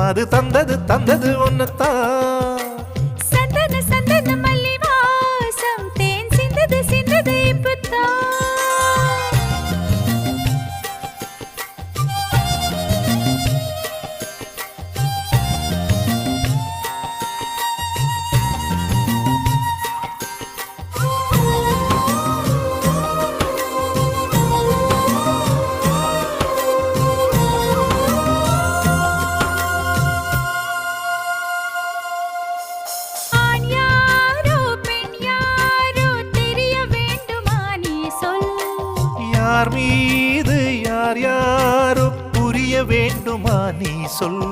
அது தந்தது தந்தது ஒன்னத்தான். சந்தன சந்தன மல்லி வாசம் தேன் சிந்தது சிந்தது இப்பத்தான். யார் மீது யார் யாரோ புரிய வேண்டுமா நீ சொல்.